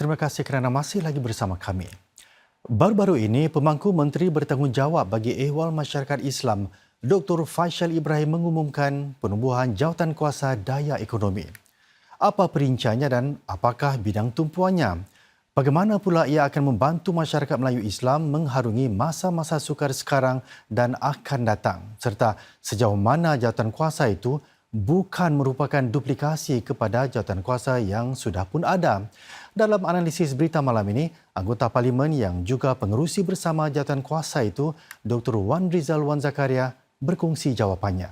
Terima kasih kerana masih lagi bersama kami. Baru-baru ini, Pemangku Menteri Bertanggungjawab bagi Ehwal Masyarakat Islam, Dr. Faisal Ibrahim mengumumkan penubuhan jawatan kuasa daya ekonomi. Apa perinciannya dan apakah bidang tumpuannya? Bagaimana pula ia akan membantu masyarakat Melayu Islam mengharungi masa-masa sukar sekarang dan akan datang? Serta sejauh mana jawatan kuasa itu bukan merupakan duplikasi kepada jawatan kuasa yang sudah pun ada. Dalam analisis berita malam ini, anggota Parlimen yang juga pengerusi bersama jawatan kuasa itu, Dr. Wan Rizal Wan Zakaria, berkongsi jawapannya.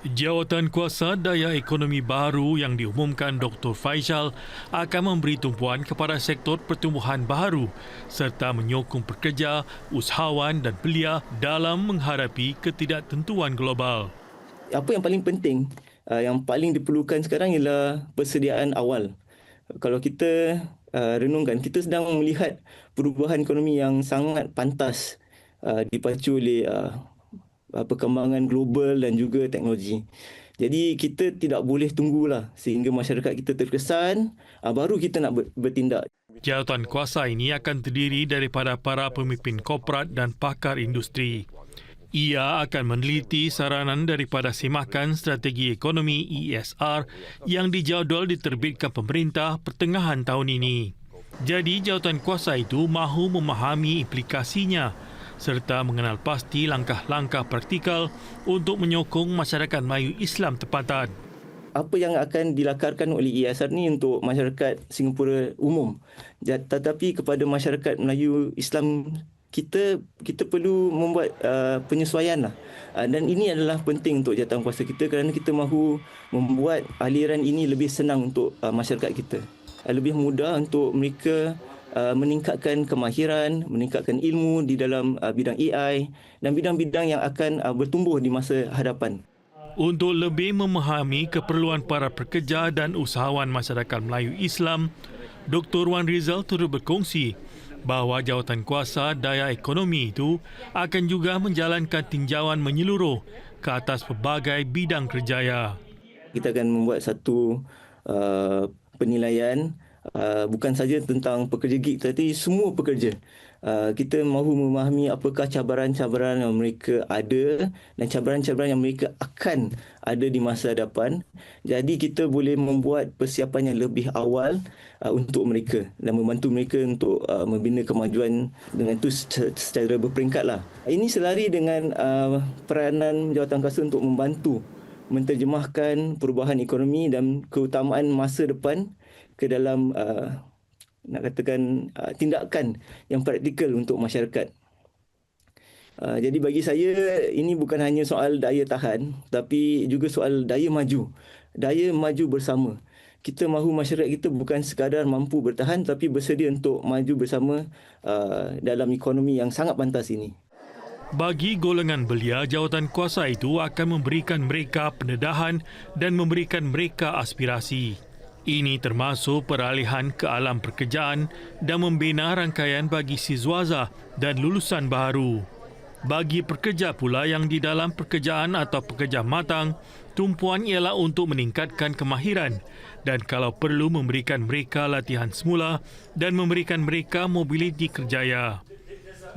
Jawatan kuasa daya ekonomi baru yang diumumkan Dr. Faisal akan memberi tumpuan kepada sektor pertumbuhan baru serta menyokong pekerja, usahawan dan belia dalam menghadapi ketidaktentuan global. Apa yang paling penting, yang paling diperlukan sekarang ialah persediaan awal. Kalau kita renungkan, kita sedang melihat perubahan ekonomi yang sangat pantas dipacu oleh perkembangan global dan juga teknologi. Jadi kita tidak boleh tunggulah sehingga masyarakat kita terkesan, baru kita nak bertindak. Jawatan kuasa ini akan terdiri daripada para pemimpin korporat dan pakar industri. Ia akan meneliti saranan daripada Semakan Strategi Ekonomi ESR yang dijadual diterbitkan pemerintah pertengahan tahun ini. Jadi jawatan kuasa itu mahu memahami implikasinya serta mengenal pasti langkah-langkah praktikal untuk menyokong masyarakat Melayu Islam tempatan. Apa yang akan dilakarkan oleh ESR ni untuk masyarakat Singapura umum. Tetapi kepada masyarakat Melayu Islam kita perlu membuat penyesuaian lah. Dan ini adalah penting untuk jawatan kuasa kita kerana kita mahu membuat aliran ini lebih senang untuk masyarakat kita. Lebih mudah untuk mereka meningkatkan kemahiran, meningkatkan ilmu di dalam bidang AI dan bidang-bidang yang akan bertumbuh di masa hadapan. Untuk lebih memahami keperluan para pekerja dan usahawan masyarakat Melayu Islam, Dr. Wan Rizal turut berkongsi bahawa jawatan kuasa daya ekonomi itu akan juga menjalankan tinjauan menyeluruh ke atas pelbagai bidang kerjaya. Kita akan membuat satu penilaian bukan saja tentang pekerja gig tetapi semua pekerja. Kita mahu memahami apakah cabaran-cabaran yang mereka ada dan cabaran-cabaran yang mereka akan ada di masa hadapan. Jadi kita boleh membuat persiapan yang lebih awal untuk mereka dan membantu mereka untuk membina kemajuan dengan itu secara berperingkat lah. Ini selari dengan peranan jawatan kuasa untuk membantu menterjemahkan perubahan ekonomi dan keutamaan masa depan ke dalam nak katakan tindakan yang praktikal untuk masyarakat. Jadi bagi saya ini bukan hanya soal daya tahan tapi juga soal daya maju bersama. Kita mahu masyarakat kita bukan sekadar mampu bertahan tapi bersedia untuk maju bersama dalam ekonomi yang sangat pantas ini. Bagi golongan belia, jawatan kuasa itu akan memberikan mereka pendedahan dan memberikan mereka aspirasi. Ini termasuk peralihan ke alam pekerjaan dan membina rangkaian bagi siswaza dan lulusan baru. Bagi pekerja pula yang di dalam pekerjaan atau pekerja matang, tumpuan ialah untuk meningkatkan kemahiran dan kalau perlu memberikan mereka latihan semula dan memberikan mereka mobiliti kerjaya.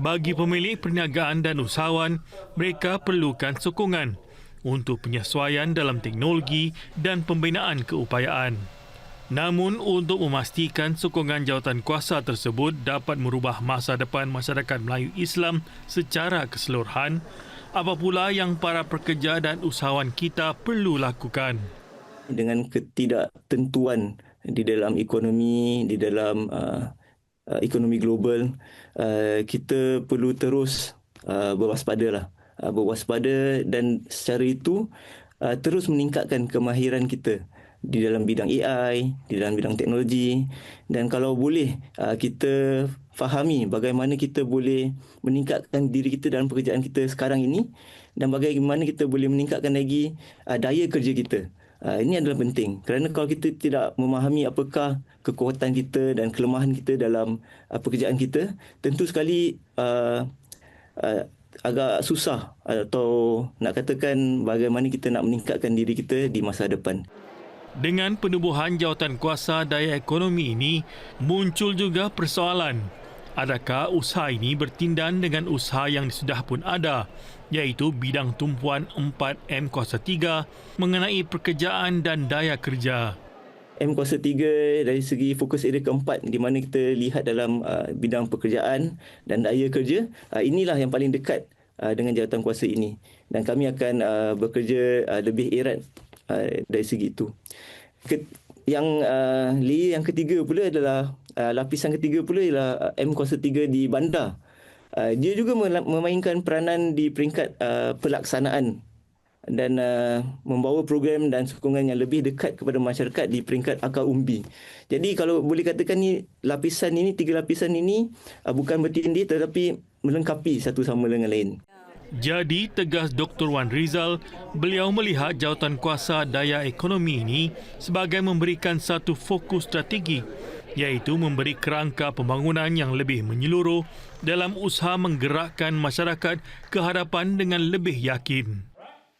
Bagi pemilik perniagaan dan usahawan, mereka perlukan sokongan untuk penyesuaian dalam teknologi dan pembinaan keupayaan. Namun, untuk memastikan sokongan jawatan kuasa tersebut dapat merubah masa depan masyarakat Melayu Islam secara keseluruhan, apa pula yang para pekerja dan usahawan kita perlu lakukan? Dengan ketidaktentuan di dalam ekonomi, di dalam ekonomi global, kita perlu terus berwaspada dan secara itu terus meningkatkan kemahiran kita di dalam bidang AI, di dalam bidang teknologi dan kalau boleh kita fahami bagaimana kita boleh meningkatkan diri kita dalam pekerjaan kita sekarang ini dan bagaimana kita boleh meningkatkan lagi daya kerja kita. Ini adalah penting kerana kalau kita tidak memahami apakah kekuatan kita dan kelemahan kita dalam pekerjaan kita, tentu sekali agak susah atau nak katakan bagaimana kita nak meningkatkan diri kita di masa depan. Dengan penubuhan jawatankuasa daya ekonomi ini, muncul juga persoalan. Adakah usaha ini bertindan dengan usaha yang sudah pun ada, iaitu bidang tumpuan 4M Kuasa 3 mengenai pekerjaan dan daya kerja. M Kuasa 3 dari segi fokus area keempat di mana kita lihat dalam bidang pekerjaan dan daya kerja, inilah yang paling dekat dengan jawatankuasa ini. Dan kami akan bekerja lebih erat dari segi itu. Yang ketiga pula adalah lapisan ketiga pula ialah M Kuasa 3 di bandar. Dia juga memainkan peranan di peringkat pelaksanaan dan membawa program dan sokongan yang lebih dekat kepada masyarakat di peringkat akar umbi. Jadi kalau boleh katakan tiga lapisan ini bukan bertindih tetapi melengkapi satu sama dengan lain. Jadi, tegas Dr. Wan Rizal, beliau melihat jawatankuasa daya ekonomi ini sebagai memberikan satu fokus strategi, iaitu memberi kerangka pembangunan yang lebih menyeluruh dalam usaha menggerakkan masyarakat ke hadapan dengan lebih yakin.